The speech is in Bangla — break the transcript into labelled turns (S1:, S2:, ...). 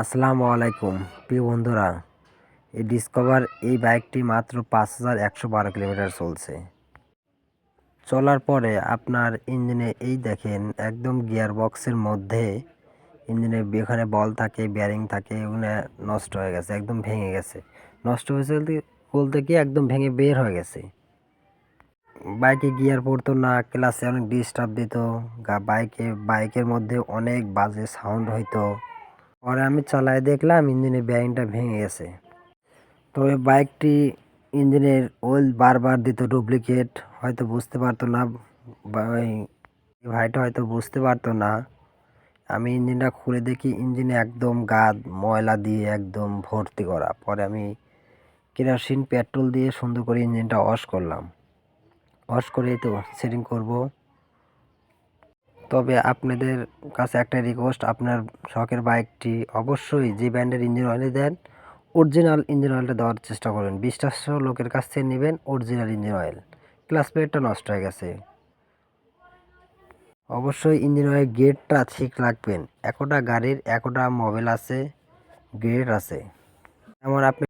S1: আসসালামু আলাইকুম প্রিয় বন্ধুরা। এই ডিসকভার এই বাইকটি মাত্র 5112 কিলোমিটার চলছে। চলার পরে আপনার ইঞ্জিনে এই দেখেন একদম গিয়ার বক্সের মধ্যে ইঞ্জিনে এখানে বল থাকে, বেয়ারিং থাকে, ওগুলো নষ্ট হয়ে গেছে, একদম ভেঙে গেছে। নষ্ট হয়েছে বলতে কি একদম ভেঙে বের হয়ে গেছে। বাইকে গিয়ার পড়তো না, ক্লাসে অনেক ডিস্টার্ব দিত, বাইকের মধ্যে অনেক বাজে সাউন্ড হইতো। পরে আমি চালায় দেখলাম ইঞ্জিনের বেয়ারিংটা ভেঙে গেছে। তবে বাইকটি ইঞ্জিনের অয়েল বারবার দিত ডুপ্লিকেট, হয়তো বুঝতে পারতো না, বা ওই ভাইটা হয়তো বুঝতে পারতো না। আমি ইঞ্জিনটা খুলে দেখি ইঞ্জিনে একদম গাদ ময়লা দিয়ে একদম ভর্তি করা। পরে আমি কেরোসিন পেট্রোল দিয়ে সুন্দর করে ইঞ্জিনটা ওয়াশ করলাম। ওয়াশ করেই তো সেটিং করব। তবে আপনাদের কাছে একটা রিকোয়েস্ট, আপনার শখের বাইকটি অবশ্যই যে ব্র্যান্ডের ইঞ্জিন অয়েলই দেন, অরিজিনাল ইঞ্জিন অয়েলটা দেওয়ার চেষ্টা করবেন। বিশ্বাস্য লোকের কাছ থেকে নেবেন অরিজিনাল ইঞ্জিন অয়েল। ক্লাস প্লেটটা নষ্ট হয়ে গেছে। অবশ্যই ইঞ্জিন অয়েল গ্রেডটা ঠিক রাখবেন। একটা গাড়ির একটা মডেল আছে, গ্রেড আছে। যেমন আপনি